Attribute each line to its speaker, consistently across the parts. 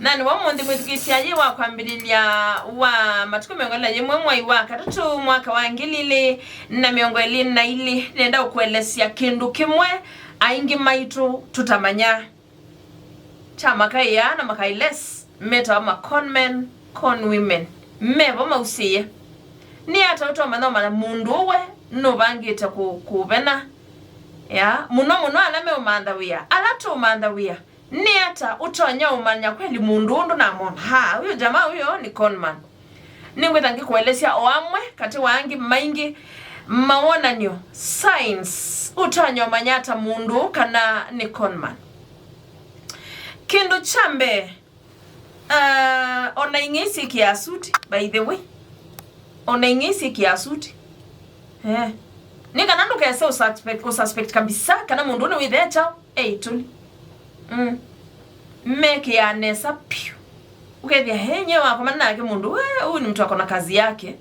Speaker 1: Nani wa mundi mwithikisia ye wa kwambililia wa matuko miongola ye mwai wa katatu mwaka wa 2022 nenda kuelesia kindu kimwe aingi maitu tutamanya chama kaya na makailes meta wa conman conwomen mebo mausie ni ata utomana mala mundu we no bangita kubena ya muno alame umandawia alatu umandawia ni ata utonya umanya kweli mundu na mona ha huyo jamaa huyo ni conman ningwetha ngikuelezea oamwe kati wangi maingi maonanyo science utonya umanya ata mundu kana ni conman kindu chambe ona ingisi kiasuti by the way ona ingisi kiasuti nika nandu kese ususpect kabisa kana mundu ni withecha tuli meke ya nesa piu ukethia henye wako manake mundu huyu ni mtu akona kazi yake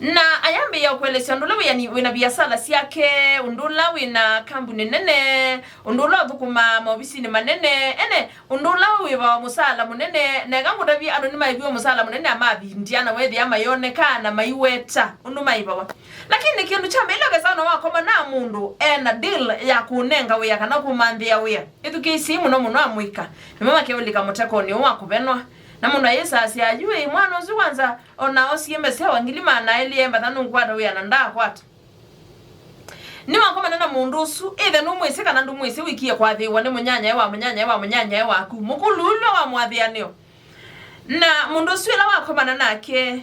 Speaker 1: na ayambe ya kuelezea ndula wina biashara yake undula wina kampuni nene undula thukuma mobisi ni manene undula wiba musala munene nega ngudabi anonima ibyo musala munene amabi ndiana wethi amayonekana maiweta unduma ibawa lakini kindu chambe iloge sana wako mana mundu ena deal ya kunenga we yakana kumambia we ithukisi muno amwika mama keulika muteko ni wakubenwa na mundu yesa asiajue mwana uzi kwanza ona osiemese wangilima na eliemba tanu nkwata we ananda kwata ni wakoma na mundu usu eithe no mwese kana ndu mwese wikie kwa thiwa ni munyanya waku mukululwa wa mwathianio na mundu usu ila wakoma na nake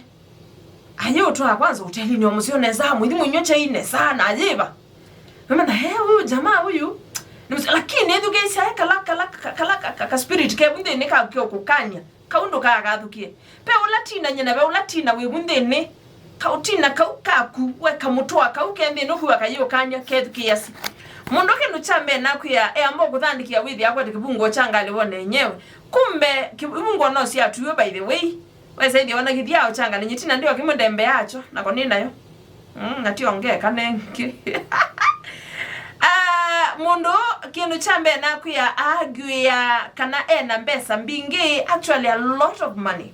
Speaker 1: ayo to kwanza hoteli ni omusione za mwithi munyocha ine sana ajiba mama na huyu jamaa huyu lakini education kala spirit ke bunde ne ka kukanya kaundo ka Athukia pe ulatina nyina be ulatina we bunde ne kautina kaukaku we kamutwa kaukende no huwa kayo kanya Athukia si mundu ke nuchambe nakuya ambo kuthandikia withi yakwa kibungo changali wone yenyewe kumbe kibungo no si atuyo by the way wese ndio wana kithia changa ni nyitina ndio kimundembe yacho nako ni nayo ngati ongea kanenki mundu kindu chambe nakuya aguya kana ena mbesa mbingi actually a lot of money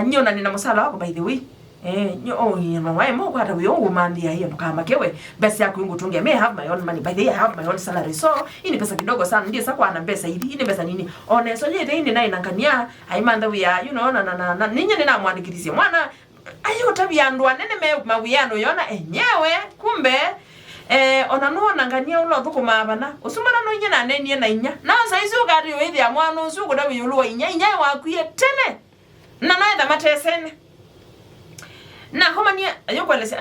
Speaker 1: nyona nina musala wako by the way wae mo kwa tawe yongo mandia hiyo kama kewe basi yako yungu tunge may have my own money by the way I have my own salary so ini pesa kidogo sana ndiye sasa ana pesa hivi ini pesa nini oneso yete ini na inangania haimanda we you know na ninyi nina mwandikirisia mwana ayo tavia ndwa nene me mawiyano yona enyewe kumbe ona no nangania ulo thukuma abana usumana no nyina nenie na inya na saizi ugari wethi ya mwana usu kuda wiyulu inya wakuye tene na naitha matesene na homa ni ayokwelesa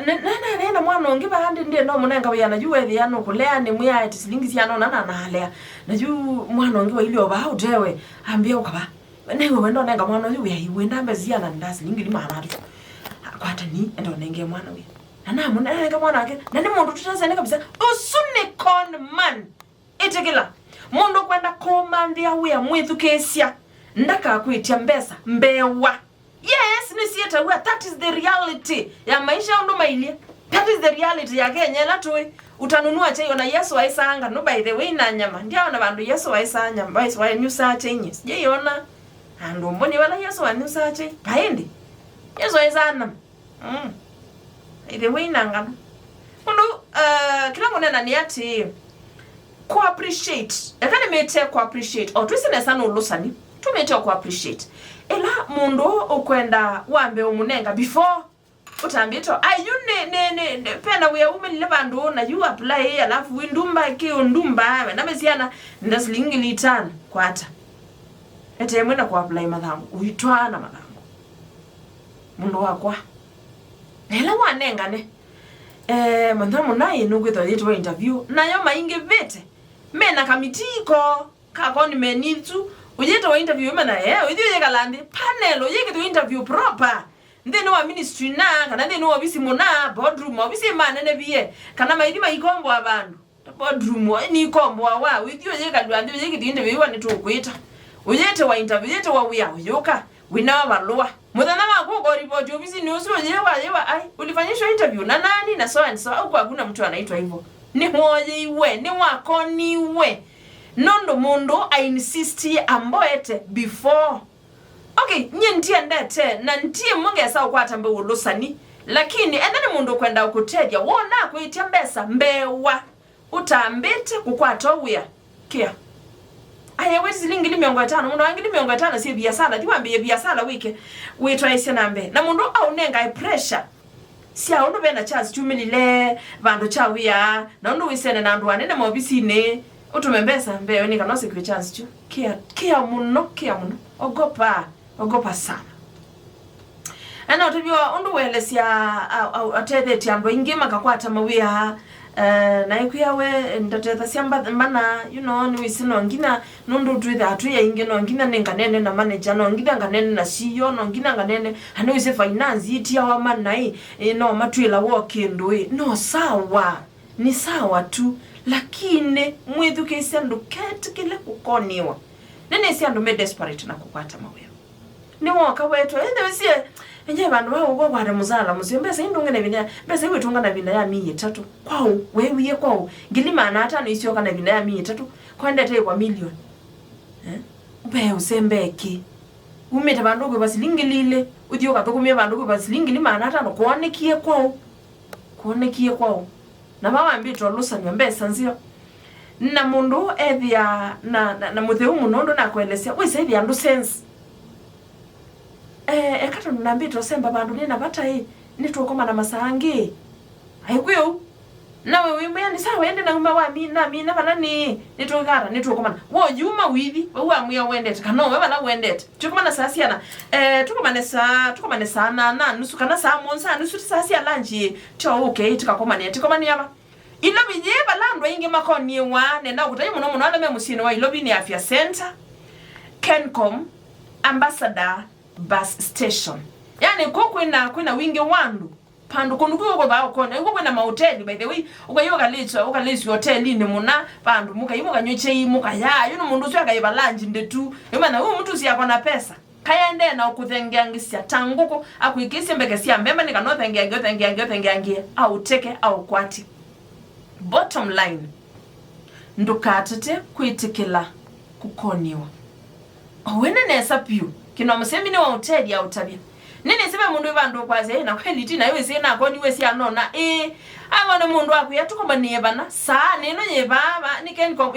Speaker 1: na mwana ongi bahandi ndiye ndo munenga we anajua ethi yano kulea ni muya ati silingi yana na halea naju mwana ongi wa ili oba utewe ambia ukaba newe wendo nenga mwana uyu we wenda mbezia na ndasi lingi limana tu kwata ni ndo nenge mwana we na munenga mwana wake na ni mundu tutazene kabisa usune conman itegela mundu kwenda command ya we mwithukesia ndaka kwitia mbesa mbewa. Yes, nisieta huwa that is the reality ya maisha ndo mailie. That is the reality ya Kenya la tuwe utanunua chai na Yesu aisanga no by the way na nyama. Ndia ona bandu Yesu aisanga mbai why new search nyes. Je yona ando mboni wala Yesu anu search. Baende. Yesu aisanga. By the way na ngana. Mundu kila ngona ni ati ko appreciate. Ekane mete ko appreciate. O twisene sana ulusani. Tumete ko appreciate. Ela mundu okwenda wambe umunenga before utambito ayune pena we umele bandu na you apply alafu windumba ke undumba na mesiana ndasilingi litana kwata ete mwena ku apply madhangu uitwana madhangu mundu wakwa ela wanenga ne mandhamu naye nugwetho yetu interview nayo maingi vete mena kamitiko kakoni menitsu ujeta wa interview mana udio yeka landi panel uyeke to interview proper ndeno wa ministry na kana ndeno wa bisi mona boardroom wa bisi manene biye kana maidima ikombo abantu boardroom ni ikombo wa udio yeka landi uyeke to interview wa nitukwita ujeta wa interview ujeta wa uyoka wina balwa mudana wako go report obisi ni usu yewa ai ulifanyishwa interview na nani na so and so au hakuna mtu anaitwa hivyo ni hoje iwe ni wako ni we nondo mundu I insist amboete before. Okay, nye ntie ndete na ntie mungesa ukwata mbe ulusani, lakini endani mundu kwenda ukutedia wona kuitia mbesa mbewa utambete kukwata uya kia aya wezi lingili miongo 5 mundu wangili miongo 5 si biasala diwambie biasala wike witwa ise nambe na mundu au nenga pressure si aundu bena chance chumilile bandu chawia na undu wisene na andu anene mobisine utumembesa mbeyo nika no secret chance chu kia muno ogopa sana ana utubyo undu welesia atete tiambo ingima kakwata mawia na ikuyawe ndateta siamba mana ni wisino ngina nundu twitha atuya ingino ngina nenganene na manager no ngina nganene na CEO no ngina nganene hano wise finance itia wa manai no matwila wo kindu no sawa ni sawa tu lakini mwithuke siandu ketikile kukoniwa nene siandu me desperate na kukwata mawia ni woka wetu ende wisie enye bandu bawo go gwara muzala muzimbesa indungene bina besa iwetunga na bina ya 3 kwao wewiye kwao ngilima na 5 isiyo kana bina ya 3 kwandete kwa milioni ube usembeki umeta bandu go basilingilile udiyo katokumye bandu go basilingili mana 5 kuonekie kwao na mama mbito lusanya mbesa nzio na mundu ethia na mutheu munondo na kuelesia wise ethia ndu sense ekata nambito semba bandu nina batai nitwokoma na masangi ayikuyo nawe wimwe ni sawa ende na umma wa mina banani nitwokoma wo juma withi wa muya wendete kana we bana wendete tukomana sasiana tukomane sana na nusu kana saa monsa nusu sasia lanji to okay tukomani yaba ilobi je balando inge makoni wa nenda kutayi muno ala memusino wa ilobi ni afya center Kencom ambassador bus station yani kwina winge wandu pandu kundukuyo kwa bao kona yuko kwena mahoteli by the way ukalicho hoteli ni muna pandu muka nyoche muka ya yuno mundu syo akayiba lunch ndetu yomana huyu mtu si yakona pesa kayende na ukuthengeangisia tanguko akuikisi mbekesia mbemba nikanothengeangia au teke au kwati. Bottom line ndukatete kwitikila kukoniwa owene nesa piu kino musemini wa hoteli ya utabia nini sema mundu bandu kwaze na kweli tina yewe sina koni we si anona abone mundu akuya tukomaniye bana saa neno yebaba ni Kencom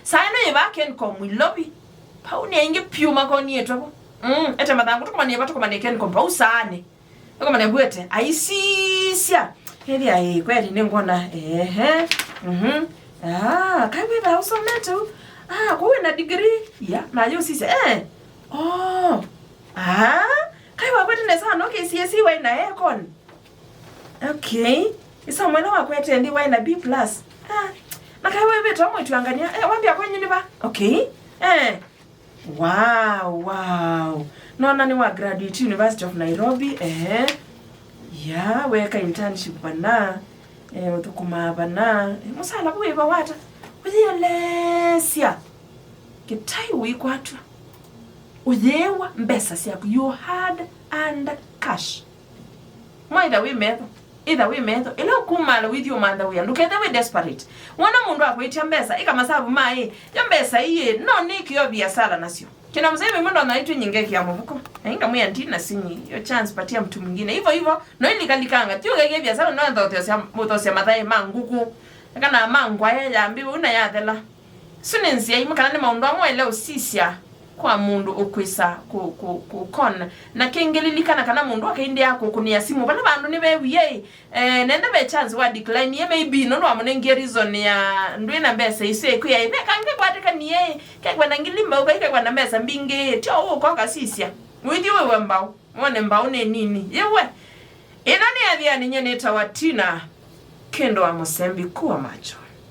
Speaker 1: saa neno yeba Kencom ilobi pauni ainge piu makoni yetu ete madangu tukomaniye batukomaniye Kencom pa usane tukomaniye bwete aisisia heli kweli ningona kaiwe ba usometo kuwe na degree ya na yo sisi kaiwa kwete nesa no KCSE wa na econ okay isa mwana wa kwete ndi wa na B+ na kaiwe beto mwetu angania wambia kwenye ni ba okay wow no ni wa graduate University of Nairobi ya weka internship bana utukuma bana musala buiba wata uyelesia kitai wikwatwa uyewa mbesa siyaku you had and cash either we metho ila kumala with your mother we look at the way desperate wana mundu akwitia mbesa ikamasabu mai ya mbesa iye no nikyo biasala nasio kina mzee mundu anaitwa nyingeki ya muvuko inga mwe antina sinyi yo chance patia mtu mwingine hivyo no ilikalikanga tio gege biasala no ndoto mutosema mathai manguku kana mangwa ya mbi una yathela sunensia imukana ni maundu amwe leo sisia kwa mundu ukwisa kukona na kengelilikana kana mundu akainde yako kunia simu bana bandu ni bewiye nenda be chance wa decline ye maybe no amunenge reason ya ndwina mbesa ise kuya ibe kange kwateka niye kekwa nangilimba ukaika na mbesa mbinge tio uko kasisia withi wewe mbao mwone mbao ne nini yewe inani Athiani nyene tawatina kendo wa Musembi kuwa macho.